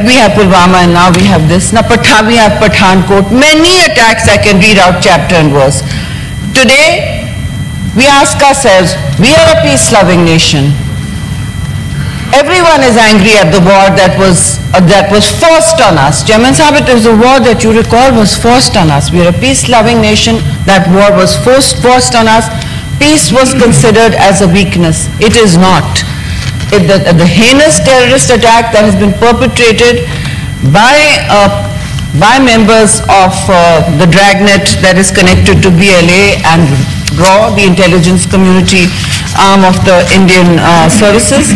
We have Pulwama and now we have this. Now we have Pathankot. Many attacks I can read out chapter and verse. Today, we ask ourselves, we are a peace-loving nation. Everyone is angry at the war that was forced on us. Chairman Sahib, it is a war that you recall was forced on us. We are a peace-loving nation. That war was forced on us. Peace was considered as a weakness. It is not. The heinous terrorist attack that has been perpetrated by members of the dragnet that is connected to BLA and RAW, the intelligence community arm of the Indian services,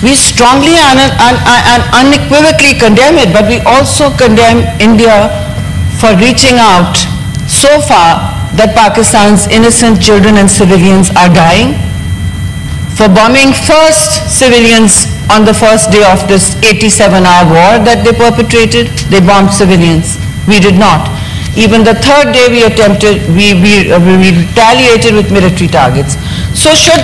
we strongly and unequivocally condemn it, but we also condemn India for reaching out so far that Pakistan's innocent children and civilians are dying, for bombing first civilians on the first day of this 87-hour war that they perpetrated. They bombed civilians. We did not. Even the third day we retaliated with military targets. So sir,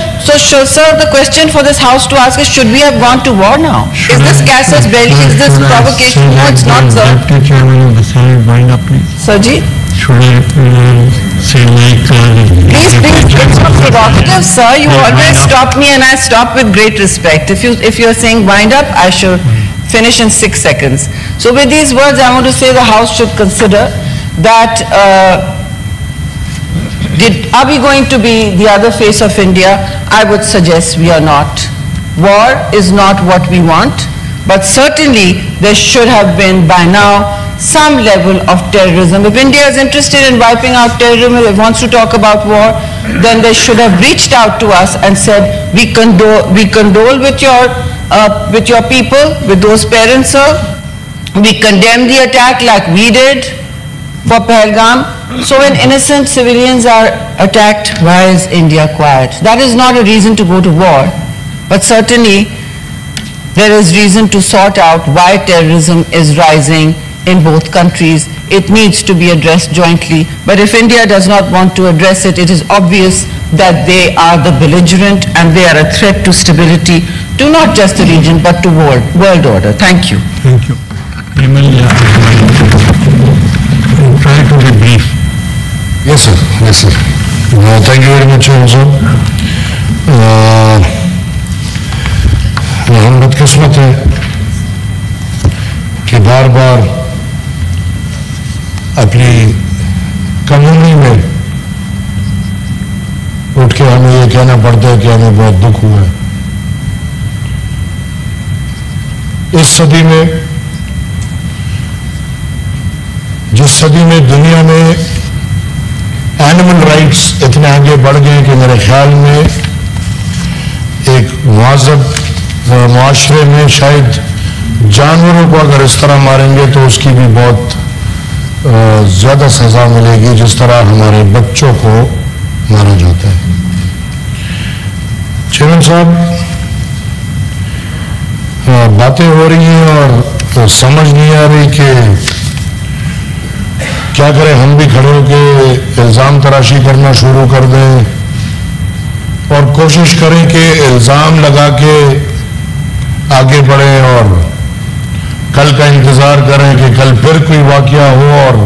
the question for this House to ask is, should we have gone to war now? Is this casus belli? Is this provocation? No, it's not, sir. Deputy Chairman of the Senate, wind up, please. Sirji? Should I say like... Please, it's not provocative, sir. You always stop me and I stop with great respect. If you're saying wind up, I shall finish in 6 seconds. So with these words, I want to say the House should consider that are we going to be the other face of India? I would suggest we are not. War is not what we want, but certainly there should have been by now some level of terrorism. If India is interested in wiping out terrorism, if it wants to talk about war, then they should have reached out to us and said, we condole with your people, with those parents, sir. We condemn the attack like we did for Pahalgam. So when innocent civilians are attacked, why is India quiet? That is not a reason to go to war, but certainly there is reason to sort out why terrorism is rising in both countries. It needs to be addressed jointly. But if India does not want to address it, it is obvious that they are the belligerent and they are a threat to stability, to not just the region, but to world order. Thank you. Thank you. Try to be brief. Yes, sir. Yes, sir. Thank you very much, sir. हम बदकिस्मत हैं कि बार बार अपनी community में उठ के हमें ये कहना पड़ता है कि हमें बहुत दुख हुआ है। इस सदी में, जिस सदी में दुनिया में एनिमल राइट्स इतने आगे बढ़ गए कि मेरे ख्याल में एक मुआज़ब मुआशरे में शायद जानवरों को अगर इस तरह मारेंगे तो उसकी भी बहुत ज़्यादा सज़ा मिलेगी, जिस तरह हमारे बच्चों को मारा जाता है। चेयरमैन साहब, बातें हो रही हैं और समझ नहीं आ रही कि क्या करें। हम भी खड़े होकर इल्ज़ाम तराशी करना शुरू कर दें और कोशिश करें कि इल्ज़ाम लगा के आगे बढ़ें और कल का इंतज़ार करें कि कल फिर कोई वाक़या हो और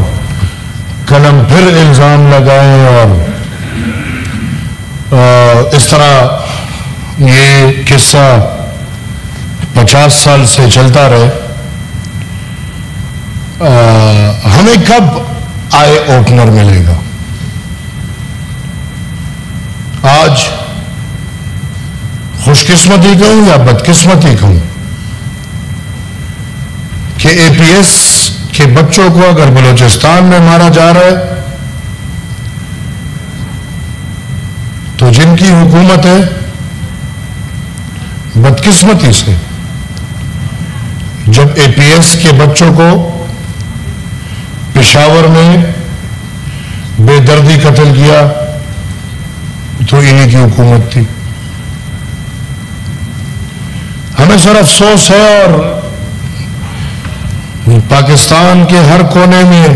कल हम फिर इल्ज़ाम लगाएं और इस तरह ये किस्सा 50 साल से चलता रहे। हमें कब आई ओपनर मिलेगा? आज खुशकिस्मती कहूं या बदकिस्मती कहूं कि एपीएस के बच्चों को अगर बलूचिस्तान में मारा जा रहा है तो जिनकी हुकूमत है, बदकिस्मती से जब एपीएस के बच्चों को पेशावर में बेदर्दी कत्ल किया तो इन्हीं की हुकूमत थी। हमें सर अफसोस है और पाकिस्तान के हर कोने में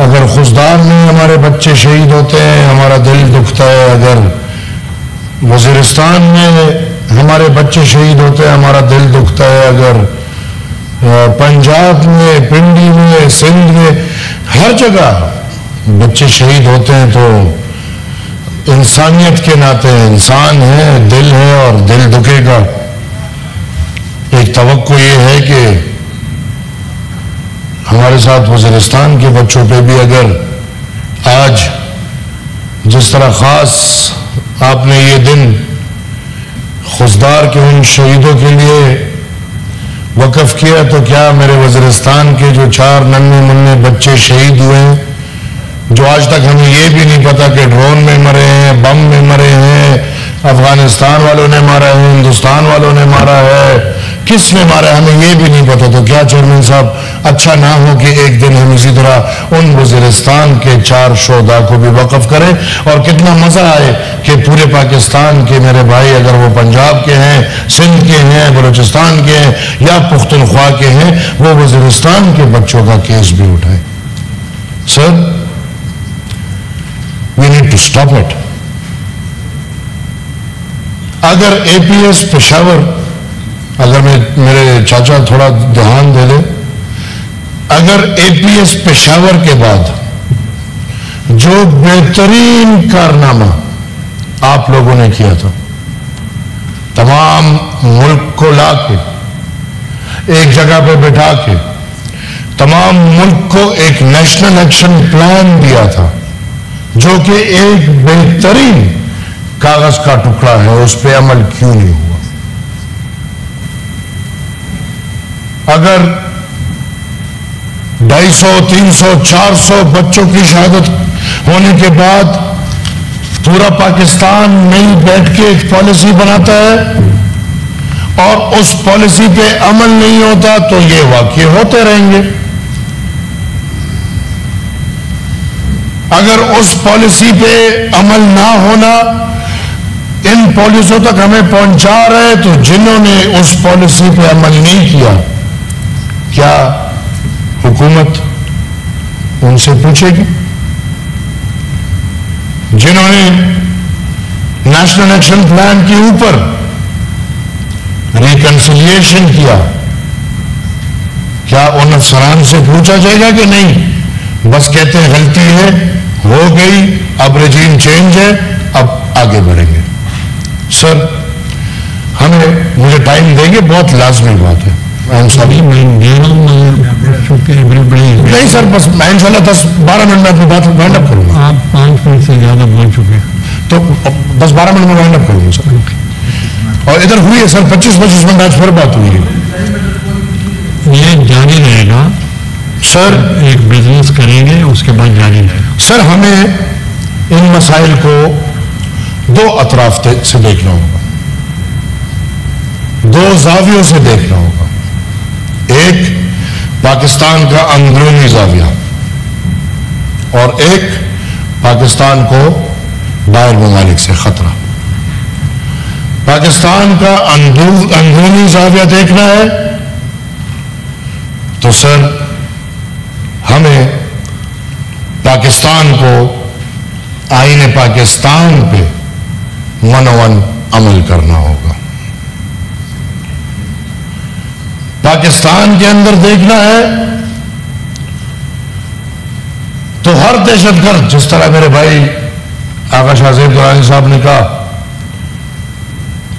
अगर खुजदार में हमारे बच्चे शहीद होते हैं हमारा दिल दुखता है, अगर वजीरिस्तान में ہمارے بچے شہید ہوتے ہیں ہمارا دل دکھتا ہے. اگر پنجاب میں، پنڈی میں، سندھ میں، ہر جگہ بچے شہید ہوتے ہیں تو انسانیت کے ناطے انسان ہے، دل ہے اور دل دکھے گا. ایک توقع یہ ہے کہ ہمارے ساتھ وزیرستان کے بچوں پہ بھی اگر آج جس طرح خاص آپ نے یہ دن خزدار کے ان شہیدوں کے لیے وقف کیا تو کیا میرے وزیرستان کے جو 4 ننھے منھے بچے شہید ہوئے ہیں، جو آج تک ہمیں یہ بھی نہیں پتا کہ ڈرون میں مرے ہیں، بم میں مرے ہیں، افغانستان والوں نے مارا ہے، ہندوستان والوں نے مارا ہے، کس نے مارا ہے ہمیں یہ بھی نہیں پتا. تو کیا چیئرمین صاحب اچھا نہ ہو کہ ایک دن ہم اسی طرح ان وزیرستان کے 4 شہداء کو بھی وقف کریں؟ اور کتنا مزہ آئے کہ پورے پاکستان کے میرے بھائی اگر وہ پنجاب کے ہیں، سندھ کے ہیں، بلوچستان کے ہیں یا پختونخوا کے ہیں، وہ وزیرستان کے بچوں کا کیس بھی اٹھائے. سر we need to stop it. اگر اے پی ایس پشاور، اگر میرے چاچا تھوڑا دھیان دے دیں، اگر اے پی ایس پشاور کے بعد جو بہترین کارنامہ آپ لوگوں نے کیا تھا، تمام ملک کو لا کے ایک جگہ پہ بٹھا کے تمام ملک کو ایک نیشنل ایکشن پلان دیا تھا جو کہ ایک بہترین کاغذ کا ٹکڑا ہے، اس پہ عمل کیوں نہیں ہوا؟ اگر 250, 300, 400 بچوں کی شہادت ہونے کے بعد پورا پاکستان مل بیٹھ کے ایک پالیسی بناتا ہے اور اس پالیسی پہ عمل نہیں ہوتا تو یہ واقعے ہوتے رہیں گے. اگر اس پالیسی پہ عمل نہ ہونا ان پالیسیوں تک ہمیں پہنچا رہے تو جنہوں نے اس پالیسی پہ عمل نہیں کیا، کیا حکومت ان سے پوچھے گی؟ جنہوں نے نیشنل ایکشن پلان کے اوپر ریکنسیلیشن کیا، کیا ان افسران سے پوچھا جائے گا کہ نہیں؟ بس کہتے ہیں غلطی ہے، ہو گئی، اب رجیم چینج ہے، اب آگے بڑھیں گے. سر مجھے ٹائم دیں گے؟ بہت لازمی بات ہے. نہیں سر، بس میں انشاءاللہ 10-12 منٹ میں اپنی بات وائنڈ اپ کروں گا. آپ 5 منٹ سے زیادہ بول چکے ہیں تو 10-12 منٹ میں وائنڈ اپ کروں گا سر. اور ادھر ہوئی ہے سر 25 منٹ آج پھر بات ہوئی ہے. یہ جاری رہے گا سر، ایک بزنس کریں گے اس کے بعد جاری رہے گا. سر ہمیں ان مسائل کو 2 اطراف سے دیکھنا ہوگا، 2 زاویوں سے دیکھنا ہوگا. ایک پاکستان کا اندرونی زاویہ اور ایک پاکستان کو باہر ممالک سے خطرہ. پاکستان کا اندرونی زاویہ دیکھنا ہے تو سر ہمیں پاکستان کو آئین پاکستان پہ منون عمل کرنا ہوگا. پاکستان کے اندر دیکھنا ہے تو ہر دہشت گرد، جس طرح میرے بھائی آقا شاہ زیب درانی صاحب نے کہا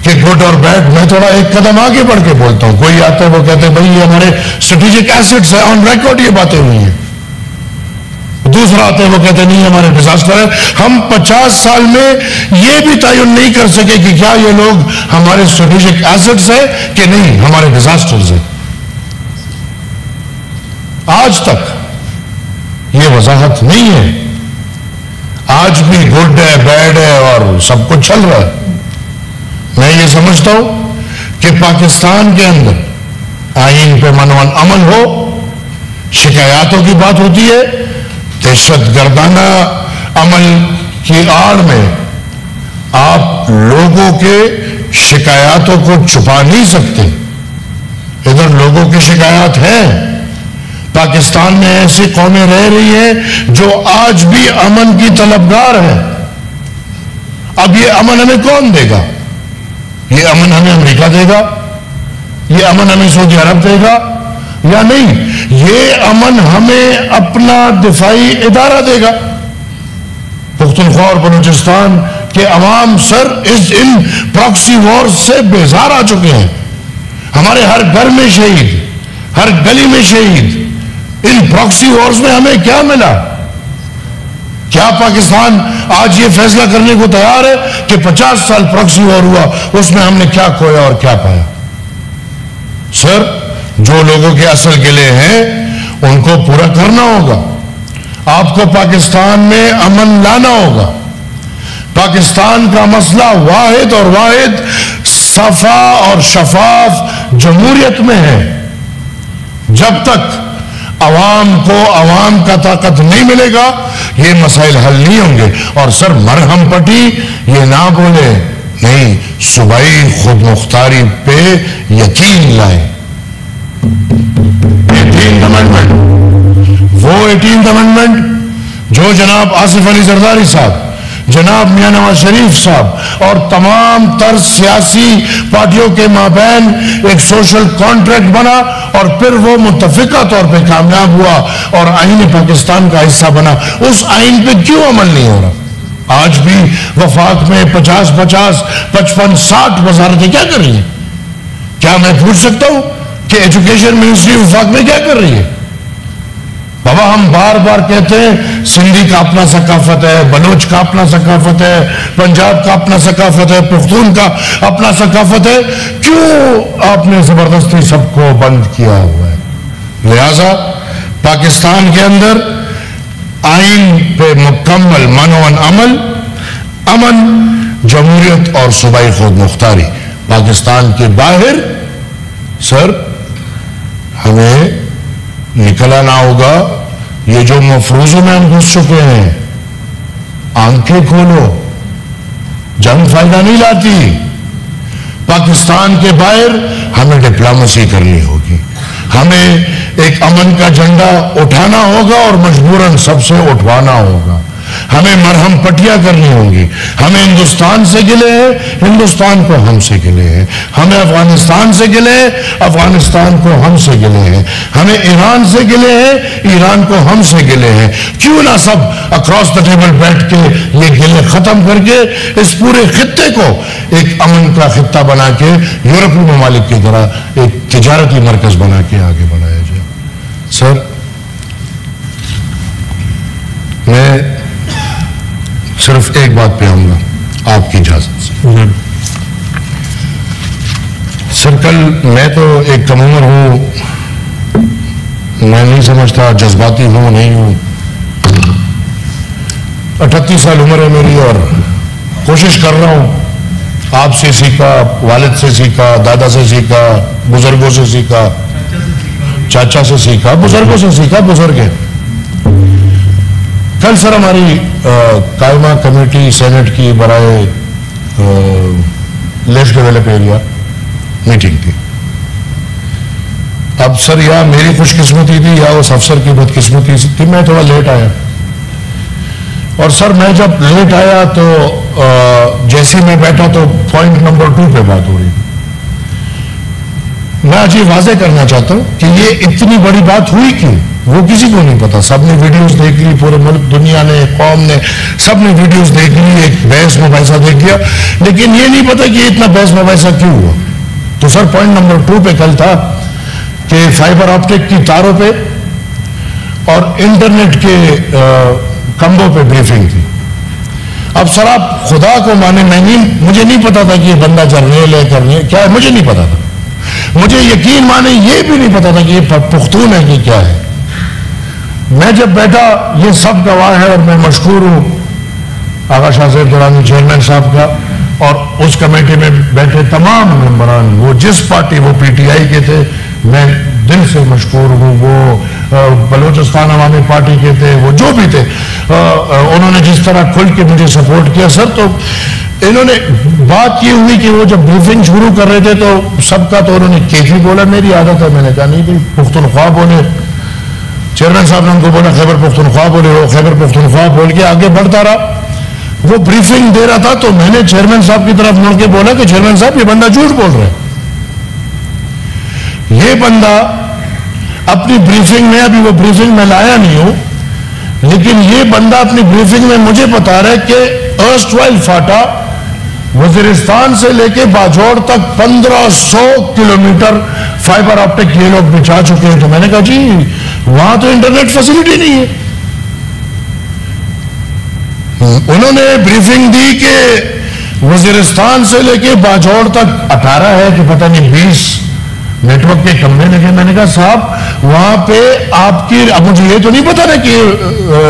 کہ گڈ اور بیڈ، میں تھوڑا ایک قدم آگے بڑھ کے بولتا ہوں. کوئی آتا ہے وہ کہتے ہیں بھائی یہ ہمارے اسٹریٹجک ایسٹس ہیں، آن ریکارڈ یہ باتیں ہوئی ہیں. دوسرا آتے ہیں وہ کہتے ہیں نہیں ہمارے ڈیزاسٹر ہے. ہم 50 سال میں یہ بھی تعین نہیں کر سکے کہ کیا یہ لوگ ہمارے اسٹریٹجک ایسٹس ہیں کہ نہیں ہمارے ڈیزاسٹرز ہیں. آج تک یہ وضاحت نہیں ہے. آج بھی گڈ ہے، بیڈ ہے اور سب کچھ چل رہا ہے. میں یہ سمجھتا ہوں کہ پاکستان کے اندر آئین پہ منون عمل ہو. شکایاتوں کی بات ہوتی ہے، دہشت گردانہ عمل کی آڑ میں آپ لوگوں کے شکایاتوں کو چھپا نہیں سکتے. ادھر لوگوں کی شکایات ہیں. پاکستان میں ایسی قومیں رہ رہی ہیں جو آج بھی امن کی طلبگار ہیں. اب یہ امن ہمیں کون دے گا؟ یہ امن ہمیں امریکہ دے گا؟ یہ امن ہمیں سعودی عرب دے گا یا نہیں؟ یہ امن ہمیں اپنا دفاعی ادارہ دے گا. پختونخوا اور بلوچستان کے عوام سر ان پراکسی وار سے بیزار آ چکے ہیں. ہمارے ہر گھر میں شہید، ہر گلی میں شہید. ان پراکسی وارز میں ہمیں کیا ملا؟ کیا پاکستان آج یہ فیصلہ کرنے کو تیار ہے کہ 50 سال پراکسی وار ہوا، اس میں ہم نے کیا کھویا اور کیا پایا؟ سر، جو لوگوں کے اصل گلے ہیں ان کو پورا کرنا ہوگا. آپ کو پاکستان میں امن لانا ہوگا. پاکستان کا مسئلہ واحد اور واحد صفا اور شفاف جمہوریت میں ہے. جب تک عوام کو عوام کا طاقت نہیں ملے گا یہ مسائل حل نہیں ہوں گے. اور سر، مرہم پٹی یہ نہ بولے، نہیں، صوبائی خود مختاری پہ یقین لائیں. 18th امنڈمنٹ، وہ 18th امنڈمنٹ جو جناب آصف علی زرداری صاحب، جناب میاں نواز شریف صاحب اور تمام تر سیاسی پارٹیوں کے مابین ایک سوشل کانٹریکٹ بنا اور پھر وہ متفقہ طور پہ کامیاب ہوا اور آئین پاکستان کا حصہ بنا. اس آئین پہ کیوں عمل نہیں ہو رہا؟ آج بھی وفاق میں 50 55 60 وزارتیں کیا کر رہی ہیں؟ کیا میں پوچھ سکتا ہوں کہ ایجوکیشن منسٹری وفاق میں کیا کر رہی ہے؟ بابا، ہم بار بار کہتے ہیں سندھی کا اپنا ثقافت ہے، بلوچ کا اپنا ثقافت ہے، پنجاب کا اپنا ثقافت ہے، پختون کا اپنا ثقافت ہے. کیوں آپ نے زبردستی سب کو بند کیا ہوا ہے؟ لہذا پاکستان کے اندر آئین پہ مکمل منوان عمل، امن، جمہوریت اور صوبائی خود مختاری. پاکستان کے باہر سر ہمیں نکل آنا ہوگا. یہ جو مفروضوں میں ہم گھس چکے ہیں، آنکھیں کھولو، جنگ فائدہ نہیں لاتی. پاکستان کے باہر ہمیں ڈپلومیسی کرنی ہوگی. ہمیں ایک امن کا جھنڈا اٹھانا ہوگا اور مجبوراً سب سے اٹھوانا ہوگا. ہمیں مرہم پٹیاں کرنی ہوں گی. ہمیں ہندوستان سے گلے ہیں، ہندوستان کو ہم سے گلے ہیں. ہمیں افغانستان سے گلے ہیں، افغانستان کو ہم سے گلے ہیں. ہمیں ایران سے گلے ہیں، ایران کو ہم سے گلے ہیں. کیوں نہ سب اکراس دا ٹیبل بیٹھ کے یہ گلے ختم کر کے اس پورے خطے کو ایک امن کا خطہ بنا کے یورپی ممالک کی طرح ایک تجارتی مرکز بنا کے آگے بڑھایا جائے. سر، میں صرف ایک بات پہ آؤں گا آپ کی اجازت سے. سر، کل میں تو ایک کم عمر ہوں، میں نہیں سمجھتا جذباتی ہوں نہیں ہوں. 38 سال عمر ہے میری اور کوشش کر رہا ہوں. آپ سے سیکھا، والد سے سیکھا، دادا سے سیکھا، بزرگوں سے سیکھا، چاچا سے سیکھا، بزرگوں سے سیکھا. بزرگ ہیں. کل سر ہماری قائمہ کمیٹی سینٹ کی برائے لیس ڈیولپ ایریا میٹنگ تھی. اب سر یا میری خوش قسمتی تھی یا اس افسر کی بدقسمتی تھی، میں تھوڑا لیٹ آیا. اور سر میں جب لیٹ آیا تو جیسے میں بیٹھا تو پوائنٹ نمبر 2 پہ بات ہو رہی تھی. میں آج یہ واضح کرنا چاہتا ہوں کہ یہ اتنی بڑی بات ہوئی کیوں، وہ کسی کو نہیں پتا. سب نے ویڈیوز دیکھ لی، پورے ملک، دنیا نے، قوم نے، سب نے ویڈیوز دیکھ لی، ایک بحث مباحثہ دیکھ لیا، لیکن یہ نہیں پتا کہ اتنا بحث مباحثہ کیوں ہوا. تو سر پوائنٹ نمبر 2 پہ کل تھا کہ فائبر آپٹک کی تاروں پہ اور انٹرنیٹ کے کمبوں پہ بریفنگ تھی. اب سر آپ خدا کو مانے، مجھے نہیں پتا تھا کہ یہ بندہ جرنیل ہے، کرنے کیا ہے، مجھے نہیں پتا تھا. مجھے یقین مانے یہ بھی نہیں پتا تھا کہ یہ پختون ہے کہ کیا ہے. میں جب بیٹھا، یہ سب گواہ ہے اور میں مشکور ہوں آغا شاہ زیب درانی چیئرمین صاحب کا اور اس کمیٹی میں بیٹھے تمام ممبران، وہ جس پارٹی، وہ پی ٹی آئی کے تھے، میں دل سے مشکور ہوں. وہ بلوچستان عوامی پارٹی کے تھے، وہ جو بھی تھے، انہوں نے جس طرح کھل کے مجھے سپورٹ کیا. سر تو انہوں نے بات یہ ہوئی کہ وہ جب بریفنگ شروع کر رہے تھے تو سب کا تو انہوں نے کیفی بولا. میری عادت ہے، میں نے کہا نہیں بھائی پختونخوا بولے. چیئرمین صاحب نے ان کو بولا خیبر پختونخوا بولے، وہ خیبر پختونخوا بول کے آگے بڑھتا رہا. وہ بریفنگ دے رہا تھا تو میں نے چیئرمین صاحب کی طرف مڑ کے بولا کہ چیئرمین صاحب یہ بندہ جھوٹ بول رہا ہے. یہ بندہ اپنی بریفنگ میں, ابھی وہ بریفنگ میں لایا نہیں ہوں, لیکن یہ بندہ اپنی بریفنگ میں مجھے بتا رہا ہے کہ ارسٹوائل فاٹا وزیرستان سے لے کے باجوڑ تک 1500 کلومیٹر فائبر آپٹک یہ لوگ بچھا چکے ہیں. تو میں نے کہا جی وہاں تو انٹرنیٹ فیسلٹی نہیں ہے. انہوں نے بریفنگ دی کہ وزیرستان سے لے کے باجوڑ تک 18 ہے کہ پتہ نہیں 20 نیٹ ورک کے کمرے لگے. میں نے کہا صاحب وہاں پہ آپ کی, اب مجھے یہ تو نہیں پتا نا کہ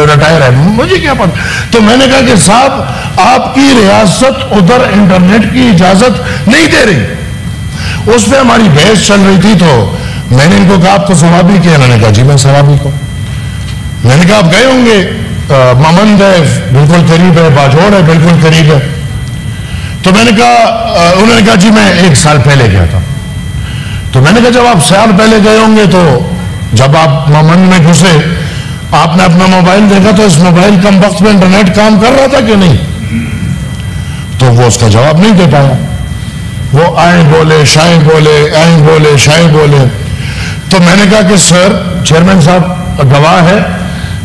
ریٹائر ہے, مجھے کیا پتا. تو میں نے کہا کہ صاحب آپ کی ریاست ادھر انٹرنیٹ کی اجازت نہیں دے رہی. اس پہ ہماری بحث چل رہی تھی تو میں نے ان کو کہا آپ تو ثوابی کیا. انہوں نے کہا جی میں ثوابی کو. میں نے کہا آپ گئے ہوں گے, مامند ہے بالکل قریب ہے, باجوڑ ہے بالکل قریب ہے. تو میں نے کہا, انہوں نے کہا جی میں 1 سال پہلے گیا تھا. تو میں نے کہا جب آپ سال پہلے گئے ہوں گے تو جب آپ مامند میں گھسے آپ نے اپنا موبائل دیکھا تو اس موبائل کم وقت میں انٹرنیٹ کام کر رہا تھا کہ نہیں؟ تو وہ اس کا جواب نہیں دے پایا. وہ آئیں بولے شائیں بولے, آئیں بولے شائیں بولے. تو میں نے کہا کہ سر, چیئرمین صاحب گواہ ہے,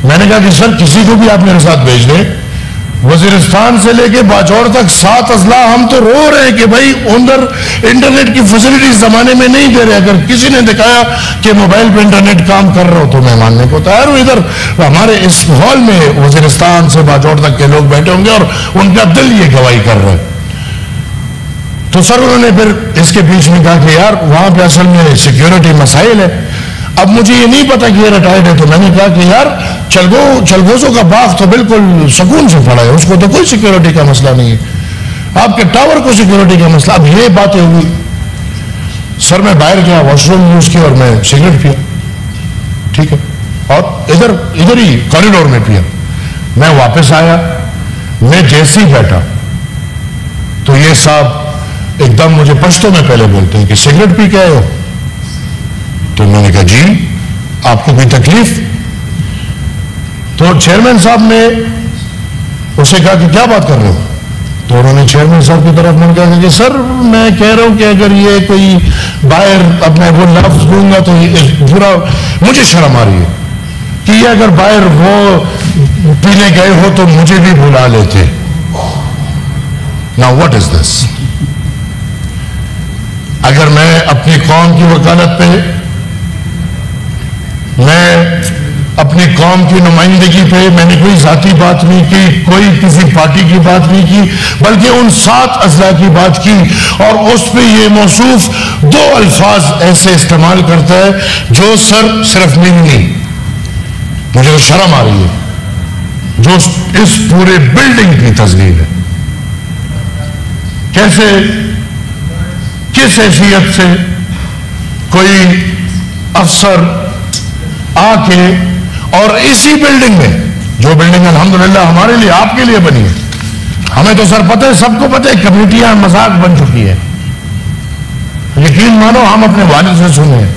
میں نے کہا کہ سر کسی کو بھی آپ میرے ساتھ بھیج دیں. وزیرستان سے لے کے باجوڑ تک 7 اضلاع ہم تو رو رہے ہیں کہ بھائی ادھر انٹرنیٹ کی فیسلٹی اس زمانے میں نہیں دے رہے. اگر کسی نے دکھایا کہ موبائل پہ انٹرنیٹ کام کر رہا ہو تو میں ماننے کو تیار ہوں. ادھر ہمارے اس ہال میں وزیرستان سے باجوڑ تک کے لوگ بیٹھے ہوں گے اور ان کا دل یہ گواہی کر رہا ہے. تو سر انہوں نے پھر اس کے بیچ میں کہا کہ یار وہاں پہ اصل میں سیکیورٹی مسائل ہے. اب مجھے یہ نہیں پتا کہ یہ ریٹائرڈ ہے. تو میں نے کہا کہ یار چلگوزوں کا باغ تو بالکل سکون سے پڑا ہے, اس کو تو کوئی سیکیورٹی کا مسئلہ نہیں ہے. آپ کے ٹاور کو سیکیورٹی کا مسئلہ. اب یہ باتیں ہوئی. سر میں باہر گیا, واش روم یوز کیا اور میں سگریٹ پیا, ٹھیک ہے, اور ادھر ہی کوریڈور میں پیا. میں واپس آیا, میں جیسے ہی بیٹھا تو یہ صاحب ایک دم مجھے پشتوں میں پہلے بولتے ہیں کہ سگریٹ پی کے آئے ہو. تو میں نے کہا جی آپ کو کوئی تکلیف؟ تو چیئرمین صاحب نے اسے کہا کہ کیا بات کر رہے ہو؟ تو انہوں نے چیئرمین صاحب کی طرف من کہا کہ سر میں کہہ رہا ہوں کہ اگر یہ کوئی باہر اب میں وہ لفظ دوں گا تو یہ برا, مجھے شرم آ رہی ہے کہ یہ اگر باہر وہ پینے گئے ہو تو مجھے بھی بلا لیتے. Now what is this? اگر میں اپنی قوم کی وکالت پہ, میں اپنی قوم کی نمائندگی پہ, میں نے کوئی ذاتی بات نہیں کی, کوئی کسی پارٹی کی بات نہیں کی, بلکہ ان 7 اضلاع کی بات کی, اور اس پہ یہ موصوف 2 الفاظ ایسے استعمال کرتا ہے جو سر صرف نہیں, مجھے تو شرم آ رہی ہے, جو اس پورے بلڈنگ کی تزلیل ہے. کیسے, کس حیثیت سے کوئی افسر آ کے, اور اسی بلڈنگ میں, جو بلڈنگ الحمدللہ ہمارے لیے آپ کے لیے بنی ہے, ہمیں تو سر پتہ ہے, سب کو پتہ ہے, کمیٹیاں مذاق بن چکی ہے. یقین مانو ہم اپنے والد سے سنے ہیں,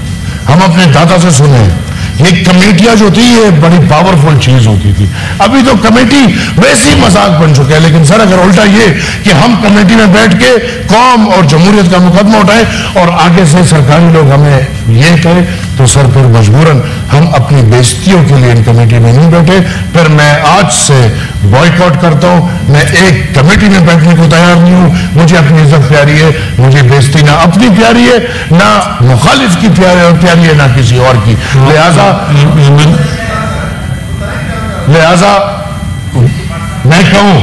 ہم اپنے دادا سے سنے ہیں. یہ کمیٹیاں جو تھی یہ بڑی پاورفل چیز ہوتی تھی. ابھی تو کمیٹی ویسی مذاق بن چکے ہیں. لیکن سر اگر الٹا یہ کہ ہم کمیٹی میں بیٹھ کے قوم اور جمہوریت کا مقدمہ اٹھائیں اور آگے سے سرکاری لوگ ہمیں یہ کہیں, تو سر پھر مجبوراً ہم اپنی بےزتیوں کے لیے ان کمیٹی میں نہیں بیٹھے. پھر میں آج سے بائیکاٹ کرتا ہوں, میں ایک کمیٹی میں بیٹھنے کو تیار نہیں ہوں. مجھے اپنی عزت پیاری ہے, مجھے بےزتی نہ اپنی پیاری ہے, نہ مخالف کی پیاری ہے, نہ کسی اور کی. لہذا میں کہوں,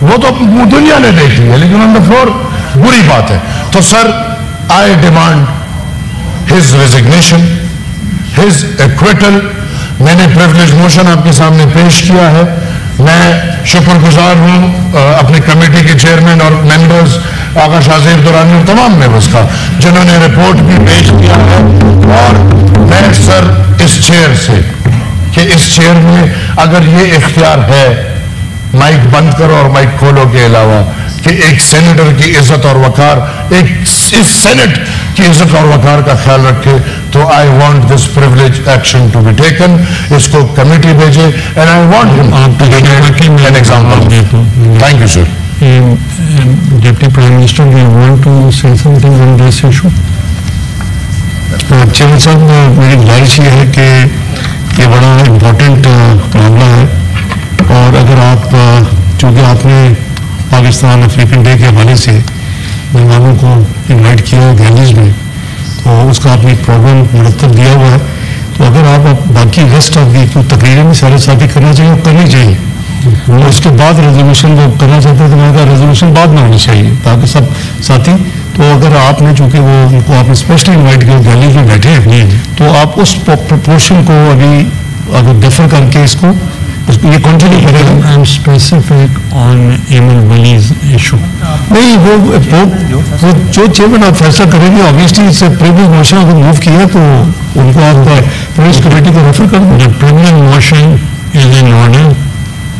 وہ تو دنیا نے دیکھی ہے, لیکن آن دا فلور بری بات ہے. تو سر آئی demand his resignation, his acquittal. میں نے پریویلیج موشن آپ کے سامنے پیش کیا ہے. میں شکر گزار ہوں اپنی کمیٹی کے چیئرمین اور ممبرز آقا شاہ زیب دورانی اور تمام ممبرز کا, جنہوں نے رپورٹ بھی پیش کیا ہے. اور میں سر اس چیئر سے, کہ اس چیئر میں اگر یہ اختیار ہے مائک بند کرو اور مائک کھولو کے علاوہ, کہ ایک سینیٹر کی عزت اور وقار, ایک اس سینٹ कि इज्जत और वकार का ख्याल रखे, तो I want this privilege action to be taken, इसको कमेटी भेजे, and I want him to give an example. Thank you sir. Deputy Prime Minister, do you want to say something on this issue? Chairman साहब, मेरी गुजारिश ये है कि ये बड़ा इम्पोर्टेंट मामला है, और अगर आप चूँकि आपने पाकिस्तान अफ्रीकन डे के हवाले से मेहमानों को इनवाइट किया है दिल्ली में, तो उसका आपने एक प्रोग्राम मुरतब दिया हुआ है, तो अगर आप बाकी रेस्ट ऑफ दी तो तकरीरें भी सारे साथी करना चाहिए और करनी चाहिए, और उसके बाद रेजोल्यूशन वो करना चाहते हैं तो मैंने कहा रेजोल्यूशन बाद में होनी चाहिए ताकि सब साथी, तो अगर आपने चूँकि वो उनको आपने स्पेशली इन्वाइट किया दिल्ली में बैठे हैं, तो आप उस प्रोपोर्शन को अभी अगर डिफर करके इसको ये कंटिन्यू करेगा. आई एम स्पेसिफिक ऑन एमल वलीज इशू. नहीं, वो जो चेयरमैन आप फैसला करेंगे, ऑब्वियसली इससे प्रीवियस मोशन अगर मूव किया तो उनको आप प्रदेश कमेटी को रेफर कर दें. The previous motion is in order.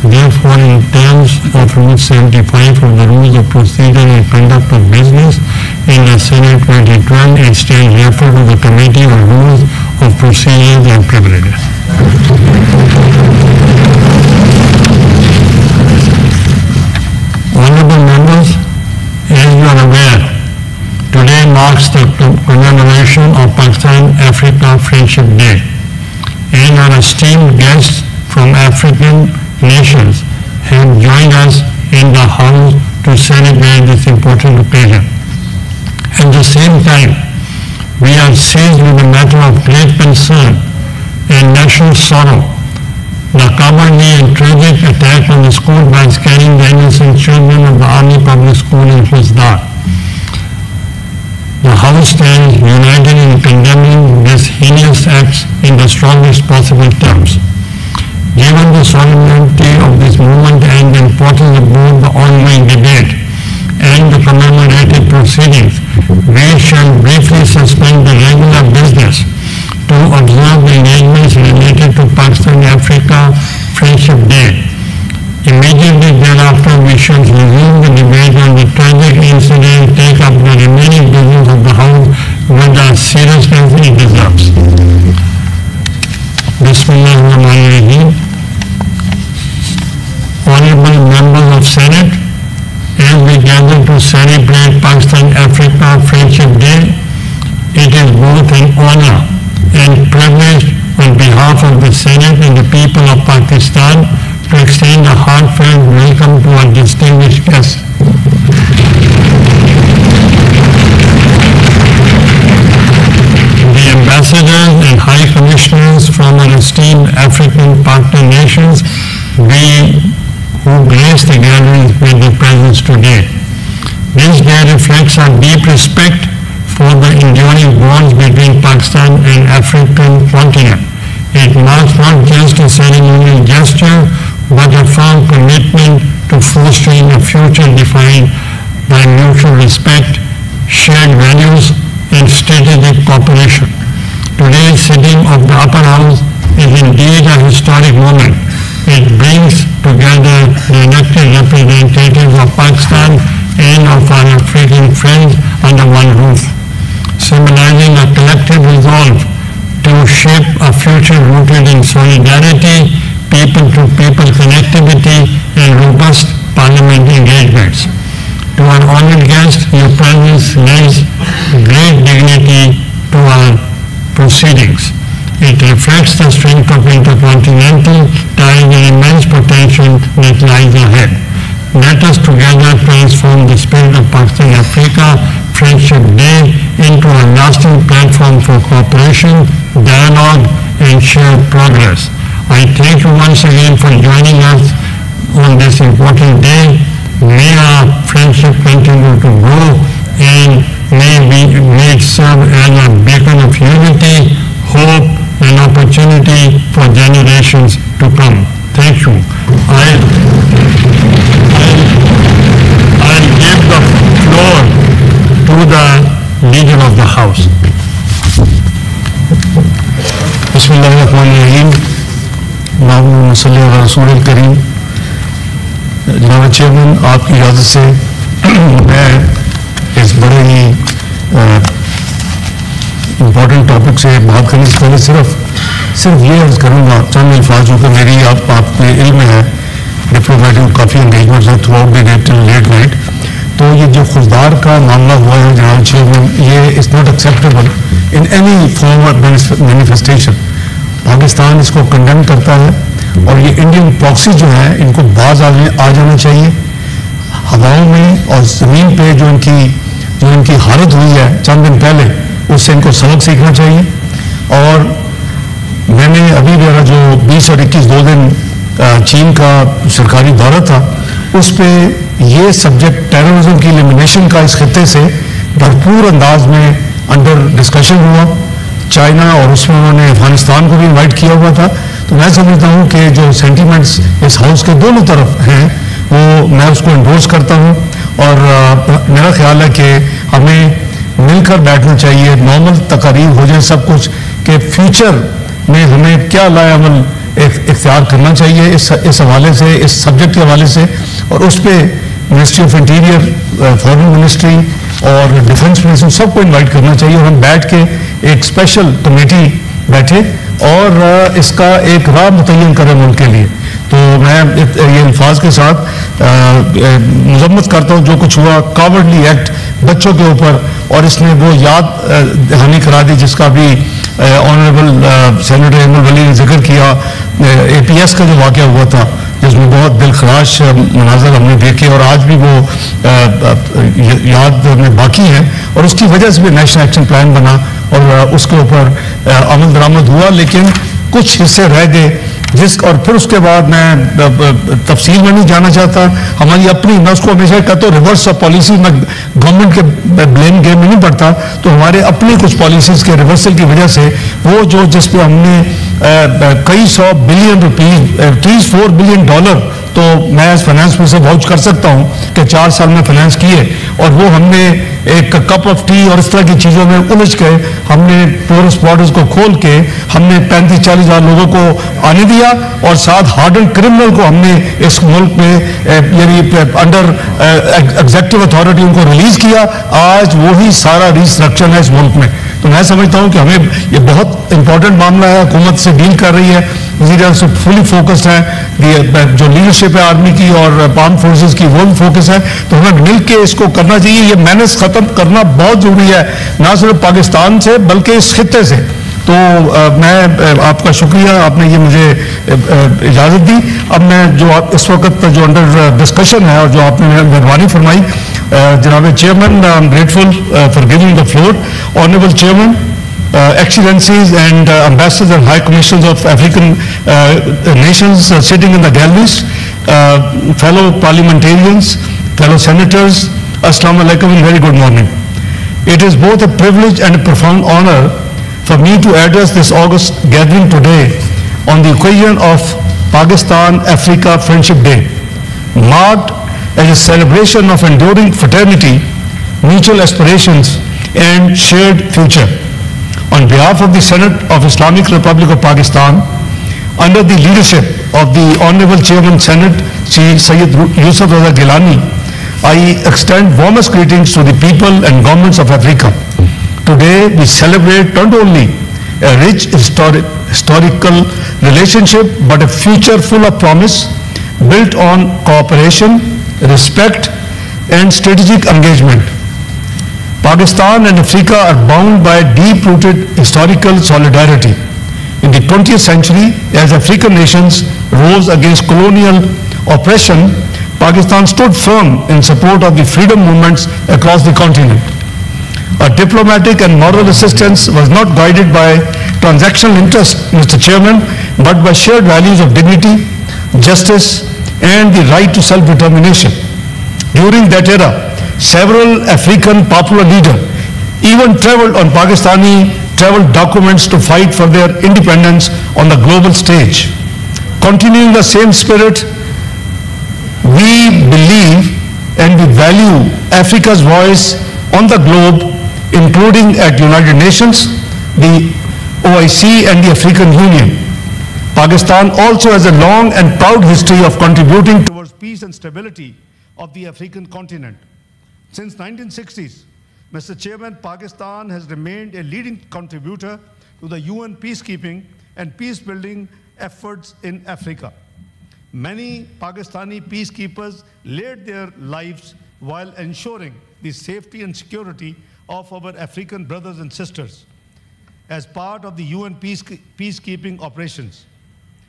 Therefore, in terms of Rule 75 of the Rules of Procedure and Conduct of Business in the Senate 2012, it stands referred to the Committee on Rules of Procedures and Privileges. Honorable members, as you are aware, today marks the commemoration of Pakistan-Africa Friendship Day, and our esteemed guests from African nations have joined us in the House to celebrate this important occasion. At the same time, we are seized with a matter of great concern and national sorrow, the cowardly and tragic attack on the school by scaring the innocent children of the Army Public School in Khuzdar. The House stands united in condemning these heinous acts in the strongest possible terms. Given the solemnity of this movement and the importance of both the ongoing debate and the commemorative proceedings, we shall briefly suspend the regular business to observe the engagements related to Pakistan-Africa Friendship Day. Immediately thereafter, we shall resume the debate on the tragic incident, take up the remaining business of the House with the seriousness it deserves. Bismillahirrahmanirrahim. Honorable members of Senate, as we gather to celebrate Pakistan-Africa Friendship Day, it is both an honor and privilege on behalf of the Senate and the people of Pakistan to extend a heartfelt welcome to our distinguished guests. The ambassadors and high commissioners from our esteemed African partner nations, who grace the gathering with their presence today. This day reflects our deep respect for the enduring bonds between Pakistan and African continent. It marks not just a ceremonial gesture, but a firm commitment to fostering a future defined by mutual respect, shared values, and strategic cooperation. Today's sitting of the Upper House is indeed a historic moment. It brings together the elected representatives of Pakistan and of our African friends under one roof, symbolizing a collective resolve to shape a future rooted in solidarity, people-to-people connectivity, and robust parliament engagements. To our honored guests, your presence lends great dignity to our proceedings. It reflects the strength of intercontinental ties and immense potential that lies ahead. Let us together transform the spirit of Pakistan-Africa Friendship Day into a lasting platform for cooperation, dialogue, and shared progress. I thank you once again for joining us on this important day. May our friendship continue to grow, and may it serve as a beacon of unity, hope, and opportunity for generations to come. Thank you. I'll give the floor to the leader of the House. बिस्मिल्लाहिर्रहमानिर्रहीम। अल्लाहुम्मा सल्ली अला रसूलिल करीम। जनाब chairman, आपकी इजाज़त से मैं इस बड़े ही امپورٹنٹ ٹاپک سے بات کرنے سے پہلے صرف یہ عرض کروں گا چند الفاظ کہ میری آپ کے علم میں ہے ڈپلومیٹک کافی انگیجمنٹس ہیں throughout the day late night. تو یہ جو خزدار کا معاملہ ہوا ہے جناب چیئرمین, یہ is not acceptable in any form of manifestation. Pakistan اس کو کنڈیم کرتا ہے اور یہ انڈین پراکسی جو ہیں ان کو باز آ جانا چاہیے. ہواؤں میں اور زمین پہ جو ان کی حالت ہوئی ہے چند دن پہلے, اس سے ان کو سبق سیکھنا چاہیے. اور میں نے ابھی میرا جو 20 اور 21 2 دن چین کا سرکاری دورہ تھا, اس پہ یہ سبجیکٹ ٹیررزم کی ایلیمینیشن کا اس خطے سے بھرپور انداز میں انڈر ڈسکشن ہوا. چائنا اور اس میں انہوں نے افغانستان کو بھی انوائٹ کیا ہوا تھا. تو میں سمجھتا ہوں کہ جو سینٹیمنٹس اس ہاؤس کے دونوں طرف ہیں وہ میں اس کو انڈورس کرتا ہوں. اور میرا خیال ہے کہ ہمیں مل کر بیٹھنا چاہیے, نارمل تقاریر ہو جائیں سب کچھ, کہ فیوچر میں ہمیں کیا لائے عمل اختیار کرنا چاہیے اس حوالے سے, اس سبجیکٹ کے حوالے سے. اور اس پہ ministry of interior, foreign ministry اور ڈیفنس منسٹری سب کو انوائٹ کرنا چاہیے, اور ہم بیٹھ کے ایک اسپیشل کمیٹی بیٹھے اور اس کا ایک راہ متعین کریں ملک کے لیے. تو میں یہ الفاظ کے ساتھ مذمت کرتا ہوں جو کچھ ہوا کاورڈلی ایکٹ بچوں کے اوپر, اور اس نے وہ یاد دہانی کرا دی جس کا بھی آنریبل سینیٹر احمد ولی نے ذکر کیا, اے پی ایس کا جو واقعہ ہوا تھا جس میں بہت دلخراش مناظر ہم نے دیکھے اور آج بھی وہ یاد میں باقی ہیں. اور اس کی وجہ سے بھی نیشنل ایکشن پلان بنا اور اس کے اوپر عمل درآمد ہوا, لیکن کچھ حصے رہ گئے اور پھر اس کے بعد میں تفصیل میں نہیں جانا چاہتا. ہماری اپنی, میں اس کو ہمیشہ کہتا ہوں ریورس آف پالیسی, میں گورنمنٹ کے بلیم گیم میں نہیں پڑتا. تو ہمارے اپنی کچھ پالیسیز کے ریورسل کی وجہ سے وہ جو جس پہ ہم نے کئی 100 بلین روپیز, $4 بلین, تو میں ایز فائنانس منسٹر واؤچ کر سکتا ہوں کہ 4 سال میں فائنانس کیے, اور وہ ہم نے ایک کپ آف ٹی اور اس طرح کی چیزوں میں الجھ کے ہم نے ٹورسٹ بارڈرز کو کھول کے ہم نے 35-40 ہزار لوگوں کو آنے دیا, اور ساتھ ہارڈنڈ کرمنل کو ہم نے اس ملک میں یعنی انڈر ایگزیکٹو اتھارٹی ان کو ریلیز کیا. آج وہی سارا ریسٹرکچر ہے اس ملک میں. تو میں سمجھتا ہوں کہ ہمیں یہ بہت امپورٹنٹ معاملہ ہے, حکومت سے ڈیل کر رہی ہے, وزیر اعظم سے فلی فوکسڈ ہے, جو لیڈرشپ ہے آرمی کی اور آرم فورسز کی وہ بھی فوکس ہے. تو ہمیں مل کے اس کو کرنا چاہیے. یہ مینس ختم کرنا بہت ضروری ہے, نہ صرف پاکستان سے بلکہ اس خطے سے. تو میں آپ کا شکریہ, آپ نے یہ مجھے اجازت دی. اب میں جو اس وقت جو انڈر ڈسکشن ہے اور جو آپ نے مہربانی فرمائی, جناب chairman, I am grateful for giving the floor. Honourable chairman, Excellencies and Ambassadors and High Commissioners of African nations sitting in the galleries, fellow parliamentarians, fellow senators, Assalamu alaikum and very good morning. It is both a privilege and a profound honor for me to address this august gathering today on the occasion of Pakistan-Africa Friendship Day, marked as a celebration of enduring fraternity, mutual aspirations and shared future. On behalf of the Senate of Islamic Republic of Pakistan, under the leadership of the Honorable Chairman Senate, Sri Sayyid Yusuf Raza Gilani, I extend warmest greetings to the people and governments of Africa. Today we celebrate not only a rich historical relationship, but a future full of promise, built on cooperation, respect and strategic engagement. Pakistan and Africa are bound by deep-rooted historical solidarity. In the 20th century, as African nations rose against colonial oppression, Pakistan stood firm in support of the freedom movements across the continent. Our diplomatic and moral assistance was not guided by transactional interest, Mr. Chairman, but by shared values of dignity, justice, and the right to self-determination. During that era, several African popular leaders even traveled on Pakistani travel documents to fight for their independence on the global stage. Continuing the same spirit, we believe and we value Africa's voice on the globe, including at United Nations, the OIC and the African Union. Pakistan also has a long and proud history of contributing towards peace and stability of the African continent. Since 1960s, Mr. Chairman, Pakistan has remained a leading contributor to the UN peacekeeping and peace-building efforts in Africa. Many Pakistani peacekeepers laid their lives while ensuring the safety and security of our African brothers and sisters as part of the UN peacekeeping operations.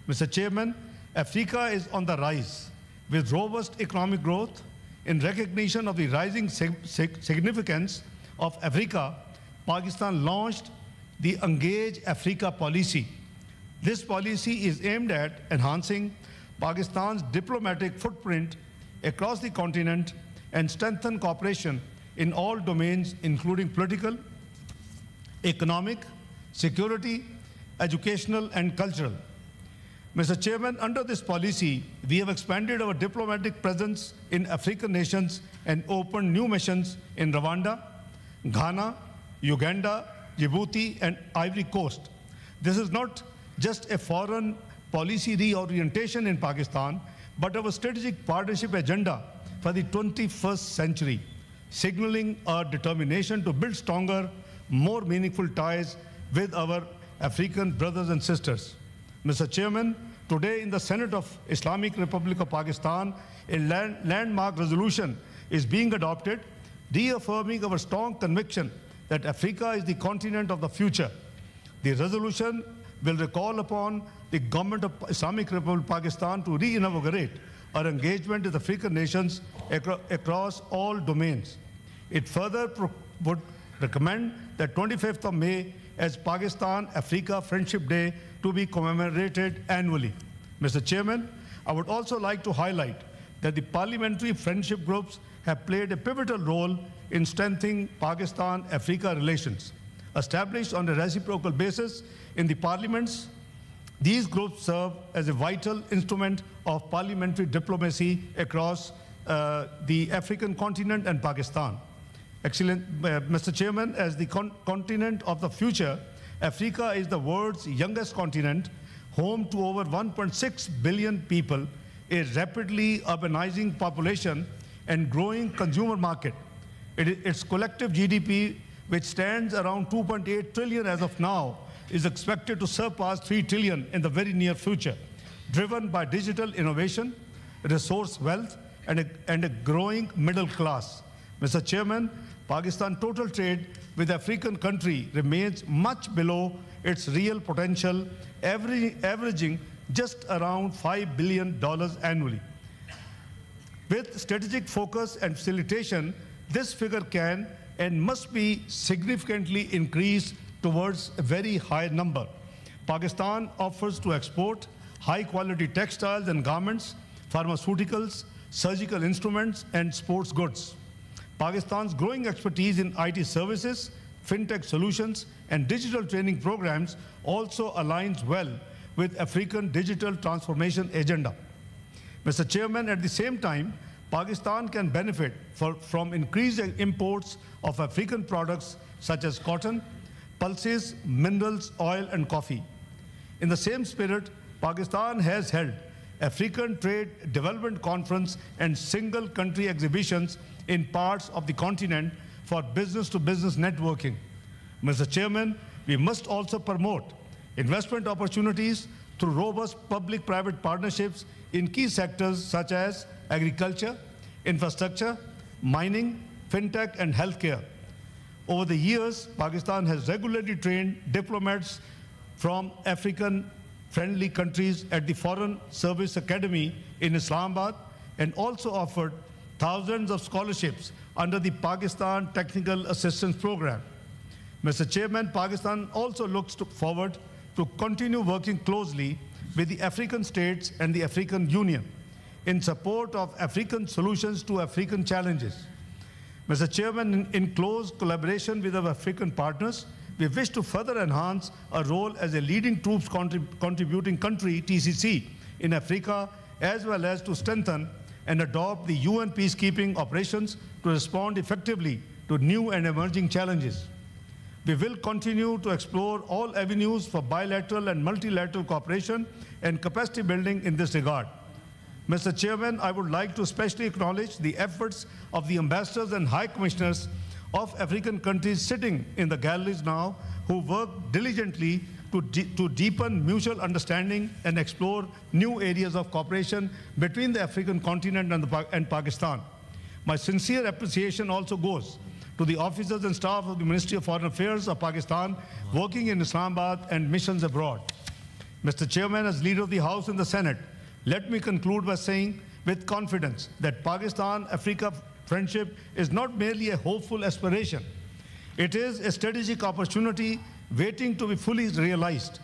Mr. Chairman, Africa is on the rise with robust economic growth. In recognition of the rising significance of Africa, Pakistan launched the Engage Africa policy. This policy is aimed at enhancing Pakistan's diplomatic footprint across the continent and strengthen cooperation in all domains, including political, economic, security, educational, and cultural. Mr. Chairman, under this policy, we have expanded our diplomatic presence in African nations and opened new missions in Rwanda, Ghana, Uganda, Djibouti, and Ivory Coast. This is not just a foreign policy reorientation in Pakistan, but our strategic partnership agenda for the 21st century, signaling our determination to build stronger, more meaningful ties with our African brothers and sisters. Mr. Chairman, today in the Senate of Islamic Republic of Pakistan, a landmark resolution is being adopted, reaffirming our strong conviction that Africa is the continent of the future. The resolution will recall upon the government of Islamic Republic of Pakistan to reinvigorate our engagement with African nations across all domains. It further would recommend that 25th of May as Pakistan-Africa Friendship Day to be commemorated annually. Mr. Chairman, I would also like to highlight that the parliamentary friendship groups have played a pivotal role in strengthening Pakistan-Africa relations. Established on a reciprocal basis in the parliaments, these groups serve as a vital instrument of parliamentary diplomacy across the African continent and Pakistan. Excellent, Mr. Chairman, as the continent of the future, Africa is the world's youngest continent, home to over 1.6 billion people, a rapidly urbanizing population, and growing consumer market. Its collective GDP, which stands around 2.8 trillion as of now, is expected to surpass 3 trillion in the very near future, driven by digital innovation, resource wealth, and a growing middle class. Mr. Chairman, Pakistan's total trade with African country remains much below its real potential, averaging just around $5 billion annually. With strategic focus and facilitation, this figure can and must be significantly increased towards a very high number. Pakistan offers to export high-quality textiles and garments, pharmaceuticals, surgical instruments, and sports goods. Pakistan's growing expertise in IT services, fintech solutions, and digital training programs also aligns well with African digital transformation agenda. Mr. Chairman, at the same time, Pakistan can benefit from increased imports of African products such as cotton, pulses, minerals, oil, and coffee. In the same spirit, Pakistan has held African Trade Development Conference and single country exhibitions in parts of the continent for business-to-business networking. Mr. Chairman, we must also promote investment opportunities through robust public-private partnerships in key sectors such as agriculture, infrastructure, mining, fintech, and healthcare. Over the years, Pakistan has regularly trained diplomats from African-friendly countries at the Foreign Service Academy in Islamabad and also offered thousands of scholarships under the Pakistan Technical Assistance Program. Mr. Chairman, Pakistan also looks forward to continue working closely with the African states and the African Union in support of African solutions to African challenges. Mr. Chairman, in close collaboration with our African partners, we wish to further enhance our role as a leading troops contributing country, TCC, in Africa, as well as to strengthen and adopt the UN peacekeeping operations to respond effectively to new and emerging challenges. We will continue to explore all avenues for bilateral and multilateral cooperation and capacity building in this regard. Mr. Chairman, I would like to especially acknowledge the efforts of the ambassadors and high commissioners of African countries sitting in the galleries now who work diligently to deepen mutual understanding and explore new areas of cooperation between the African continent and Pakistan. My sincere appreciation also goes to the officers and staff of the Ministry of Foreign Affairs of Pakistan working in Islamabad and missions abroad. Mr. Chairman, as leader of the House and the Senate, let me conclude by saying with confidence that Pakistan-Africa friendship is not merely a hopeful aspiration. It is a strategic opportunity waiting to be fully realized.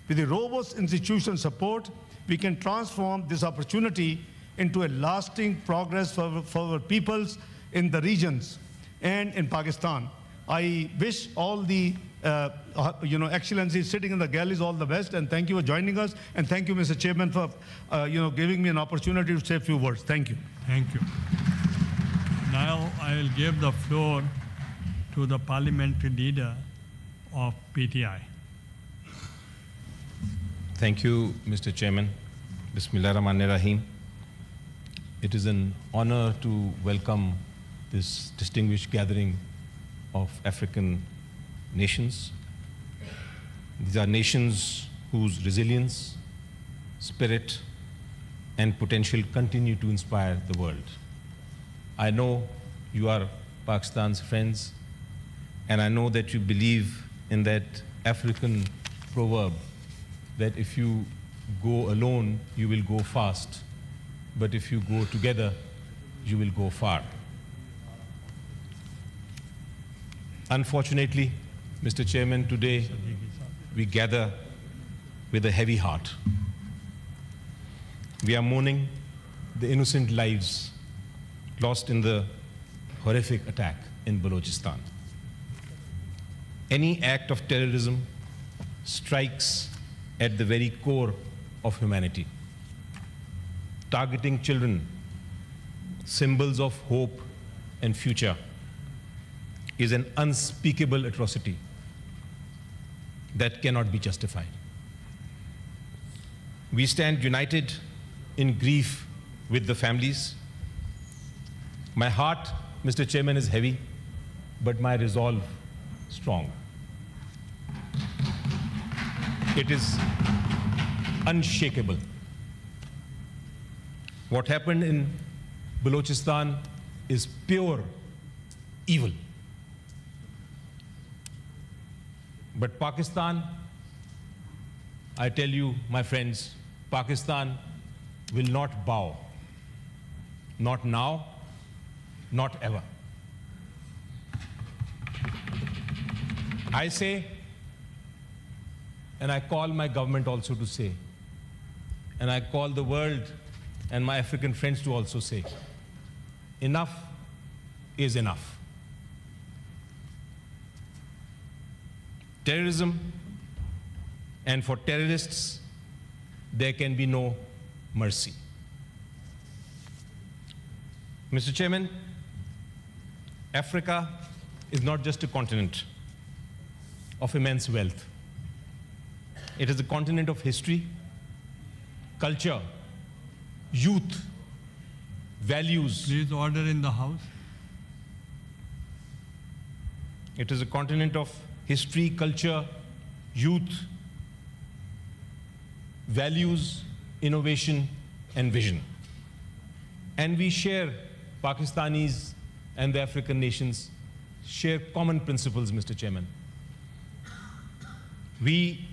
With the robust institutional support, we can transform this opportunity into a lasting progress for our peoples in the regions and in Pakistan. I wish all the excellencies sitting in the galleries all the best, and thank you for joining us, and thank you, Mr. Chairman, for giving me an opportunity to say a few words. Thank you. Thank you. Now I will give the floor to the parliamentary leader of PTI. Thank you, Mr. Chairman. Bismillah ar-Rahman ar-Rahim. It is an honor to welcome this distinguished gathering of African nations. These are nations whose resilience, spirit, and potential continue to inspire the world. I know you are Pakistan's friends, and I know that you believe in that African proverb that if you go alone, you will go fast, but if you go together, you will go far. Unfortunately, Mr. Chairman, today we gather with a heavy heart. We are mourning the innocent lives lost in the horrific attack in Balochistan. Any act of terrorism strikes at the very core of humanity. Targeting children, symbols of hope and future, is an unspeakable atrocity that cannot be justified. We stand united in grief with the families. My heart, Mr. Chairman, is heavy, but my resolve strong. It is unshakable. What happened in Balochistan is pure evil. But Pakistan, I tell you, my friends, Pakistan will not bow. Not now, not ever. I say, and I call my government also to say, and I call the world and my African friends to also say, enough is enough. Terrorism, and for terrorists, there can be no mercy. Mr. Chairman, Africa is not just a continent of immense wealth. It is a continent of history, culture, youth, values. Please order in the House. It is a continent of history, culture, youth, values, innovation, and vision. And we share, Pakistanis and the African nations share common principles, Mr. Chairman. We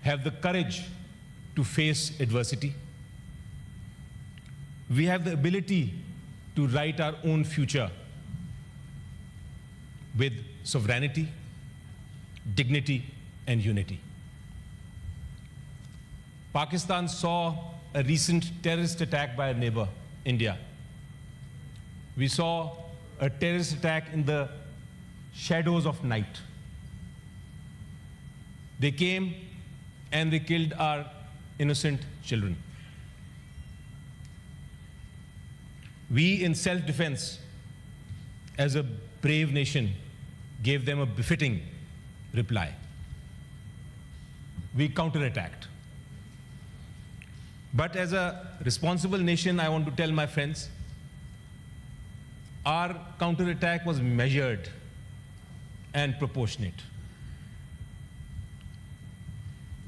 have the courage to face adversity. We have the ability to write our own future with sovereignty, dignity, and unity. Pakistan saw a recent terrorist attack by a neighbor, India. We saw a terrorist attack in the shadows of night. They came and they killed our innocent children. We, in self-defense, as a brave nation, gave them a befitting reply. We counterattacked. But as a responsible nation, I want to tell my friends, our counterattack was measured and proportionate.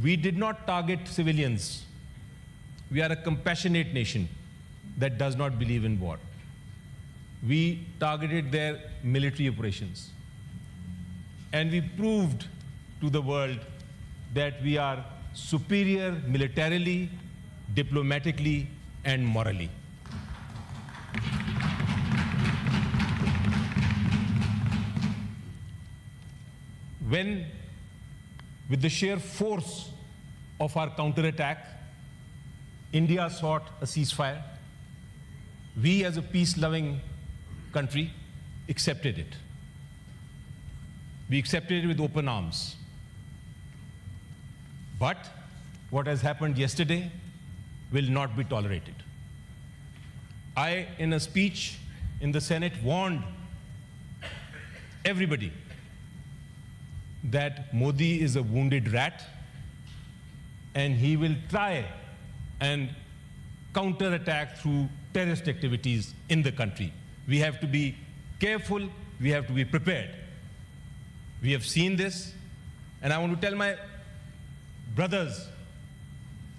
We did not target civilians. We are a compassionate nation that does not believe in war. We targeted their military operations. And we proved to the world that we are superior militarily, diplomatically, and morally. When, with the sheer force of our counterattack, India sought a ceasefire, we as a peace-loving country accepted it. We accepted it with open arms. But what has happened yesterday will not be tolerated. I, in a speech in the Senate, warned everybody that Modi is a wounded rat and he will try and counterattack through terrorist activities in the country. We have to be careful, we have to be prepared. We have seen this, and I want to tell my brothers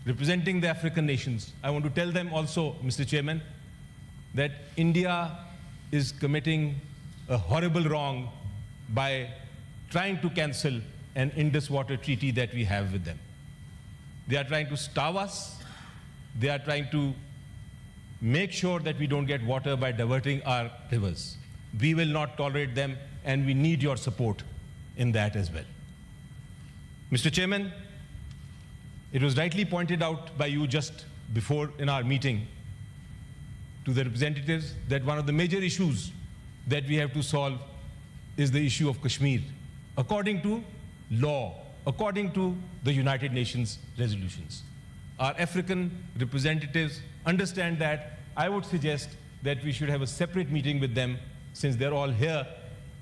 representing the African nations, I want to tell them also, Mr. Chairman, that India is committing a horrible wrong by trying to cancel an Indus water treaty that we have with them. They are trying to starve us. They are trying to make sure that we don't get water by diverting our rivers. We will not tolerate them, and we need your support in that as well. Mr. Chairman, it was rightly pointed out by you just before in our meeting to the representatives that one of the major issues that we have to solve is the issue of Kashmir, according to law, according to the United Nations resolutions. Our African representatives understand that. I would suggest that we should have a separate meeting with them, since they're all here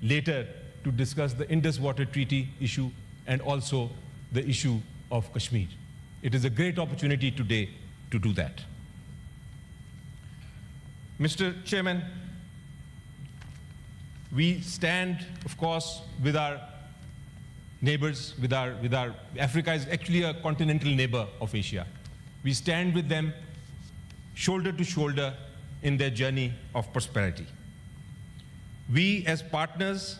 later, to discuss the Indus Water Treaty issue and also the issue of Kashmir. It is a great opportunity today to do that. Mr. Chairman, we stand, of course, with our neighbors, Africa is actually a continental neighbor of Asia. We stand with them shoulder to shoulder in their journey of prosperity. We as partners,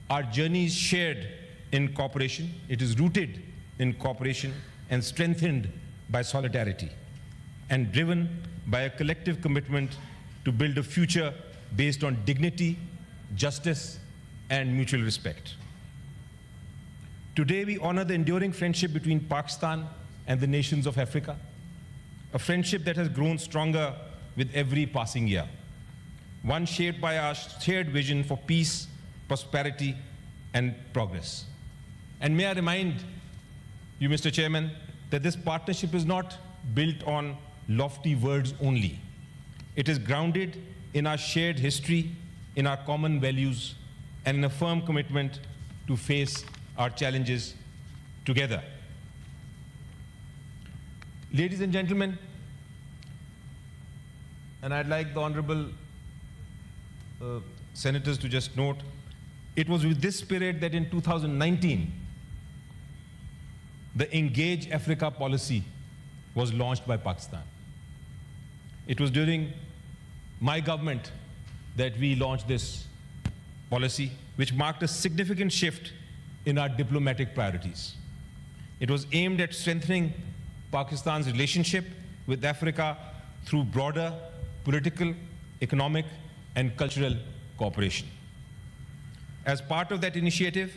our journey is shared in cooperation. It is rooted in cooperation and strengthened by solidarity and driven by a collective commitment to build a future based on dignity, justice, and mutual respect. Today, we honor the enduring friendship between Pakistan and the nations of Africa, a friendship that has grown stronger with every passing year, one shaped by our shared vision for peace, prosperity, and progress. And may I remind you, Mr. Chairman, that this partnership is not built on lofty words only. It is grounded in our shared history, in our common values, and in a firm commitment to face our challenges together. Ladies and gentlemen, and I'd like the honorable senators to just note, it was with this spirit that in 2019, the Engage Africa policy was launched by Pakistan. It was during my government that we launched this policy, which marked a significant shift in our diplomatic priorities. It was aimed at strengthening Pakistan's relationship with Africa through broader political, economic, and cultural cooperation. As part of that initiative,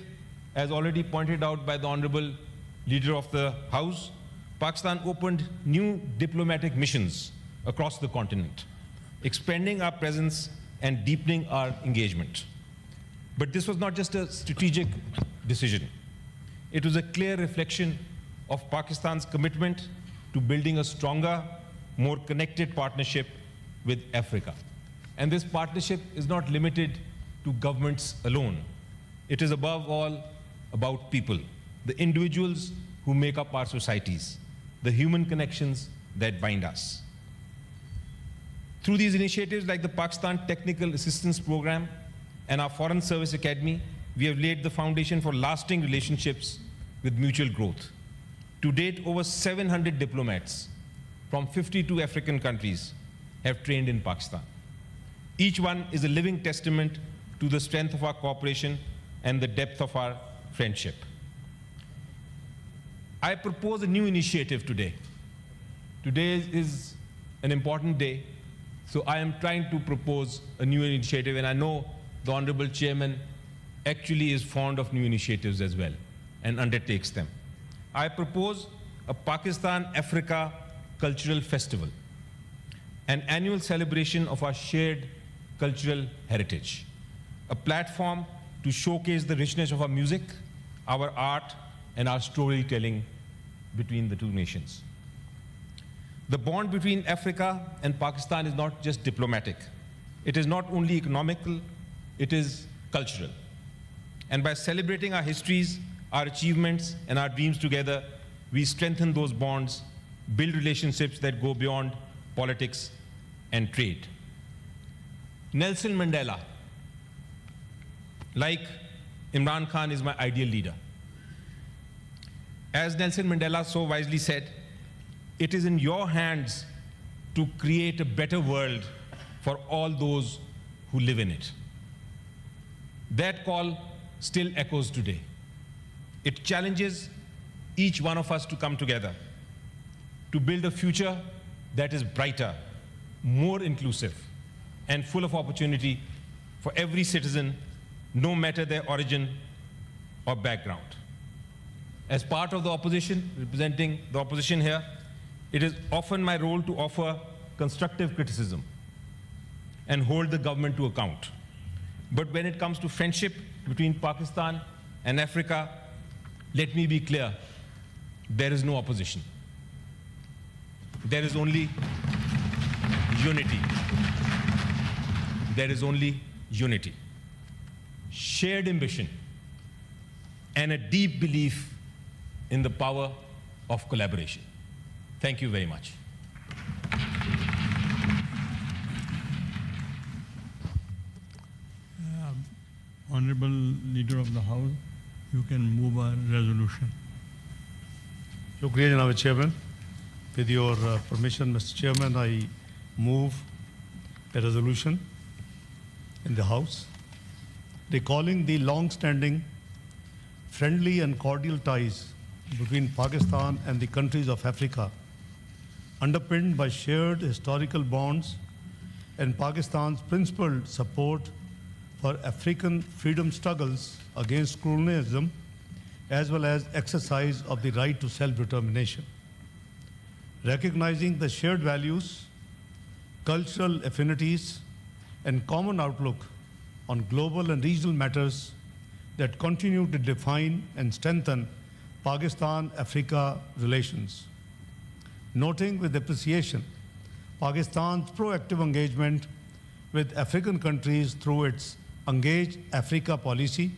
as already pointed out by the Honorable Leader of the House, Pakistan opened new diplomatic missions across the continent, expanding our presence and deepening our engagement. But this was not just a strategic decision. It was a clear reflection of Pakistan's commitment to building a stronger, more connected partnership with Africa. And this partnership is not limited to governments alone. It is above all about people, the individuals who make up our societies, the human connections that bind us. Through these initiatives like the Pakistan Technical Assistance Program, and our Foreign Service Academy, we have laid the foundation for lasting relationships with mutual growth. To date, over 700 diplomats from 52 African countries have trained in Pakistan. Each one is a living testament to the strength of our cooperation and the depth of our friendship. I propose a new initiative today. Today is an important day, so I am trying to propose a new initiative, and I know the Honorable Chairman actually is fond of new initiatives as well and undertakes them. I propose a Pakistan-Africa Cultural Festival, an annual celebration of our shared cultural heritage, a platform to showcase the richness of our music, our art, and our storytelling between the two nations. The bond between Africa and Pakistan is not just diplomatic. It is not only economical, it is cultural. And by celebrating our histories, our achievements, and our dreams together, we strengthen those bonds, build relationships that go beyond politics and trade. Nelson Mandela, like Imran Khan, is my ideal leader. As Nelson Mandela so wisely said, it is in your hands to create a better world for all those who live in it. That call still echoes today. It challenges each one of us to come together, to build a future that is brighter, more inclusive, and full of opportunity for every citizen, no matter their origin or background. As part of the opposition, representing the opposition here, it is often my role to offer constructive criticism and hold the government to account. But when it comes to friendship between Pakistan and Africa, let me be clear, there is no opposition. There is only unity. There is only unity, shared ambition, and a deep belief in the power of collaboration. Thank you very much. Honorable Leader of the House, you can move a resolution. Shukriya, Janaab Chairman. With your permission, Mr. Chairman, I move a resolution in the House recalling the long-standing friendly and cordial ties between Pakistan and the countries of Africa, underpinned by shared historical bonds and Pakistan's principled support for African freedom struggles against colonialism, as well as exercise of the right to self-determination. Recognizing the shared values, cultural affinities, and common outlook on global and regional matters that continue to define and strengthen Pakistan-Africa relations. Noting with appreciation Pakistan's proactive engagement with African countries through its Engage Africa policy,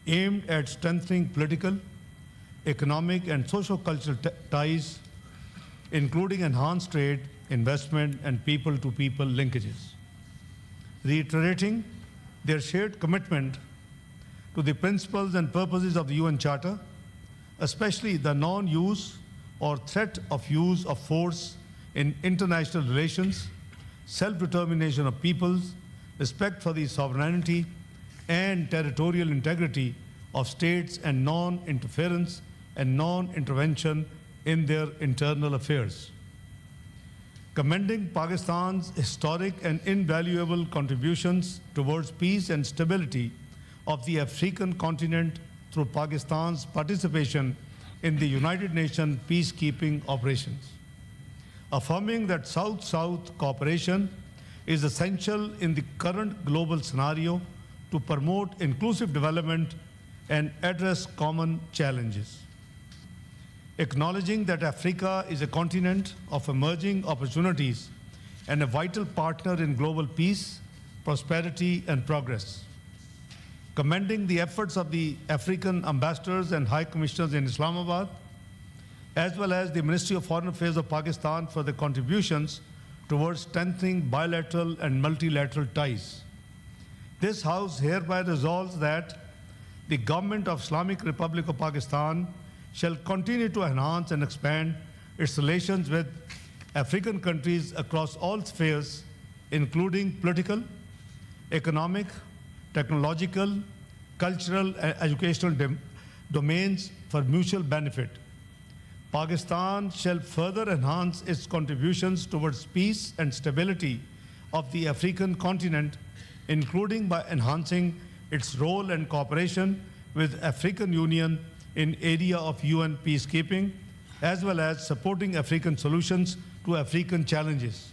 aimed at strengthening political, economic, and socio-cultural ties, including enhanced trade, investment, and people-to-people linkages. Reiterating their shared commitment to the principles and purposes of the UN Charter, especially the non-use or threat of use of force in international relations, self-determination of peoples, respect for the sovereignty and territorial integrity of states, and non-interference and non-intervention in their internal affairs. Commending Pakistan's historic and invaluable contributions towards peace and stability of the African continent through Pakistan's participation in the United Nations peacekeeping operations. Affirming that South-South cooperation is essential in the current global scenario to promote inclusive development and address common challenges. Acknowledging that Africa is a continent of emerging opportunities and a vital partner in global peace, prosperity, and progress. Commending the efforts of the African ambassadors and high commissioners in Islamabad, as well as the Ministry of Foreign Affairs of Pakistan for their contributions towards strengthening bilateral and multilateral ties. This House hereby resolves that the Government of Islamic Republic of Pakistan shall continue to enhance and expand its relations with African countries across all spheres, including political, economic, technological, cultural, and educational domains for mutual benefit. Pakistan shall further enhance its contributions towards peace and stability of the African continent, including by enhancing its role and cooperation with African Union in area of UN peacekeeping, as well as supporting African solutions to African challenges.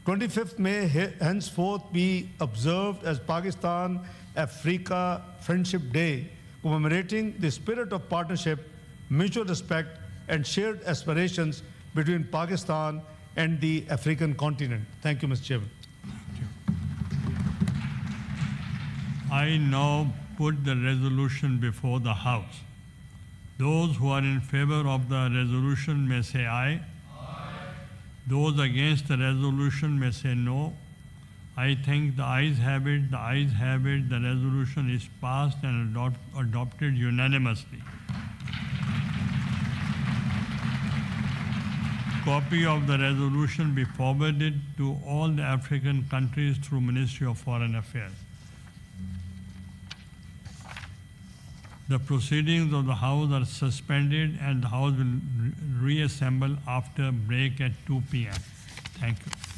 25th May henceforth be observed as Pakistan-Africa Friendship Day, commemorating the spirit of partnership, mutual respect, and shared aspirations between Pakistan and the African continent. Thank you, Mr. Chairman. I now put the resolution before the House. Those who are in favor of the resolution may say aye. Those against the resolution may say no. I think the ayes have it, the ayes have it, the resolution is passed and adopted unanimously. Copy of the resolution be forwarded to all the African countries through Ministry of Foreign Affairs. The proceedings of the House are suspended and the House will reassemble after break at 2 p.m. Thank you.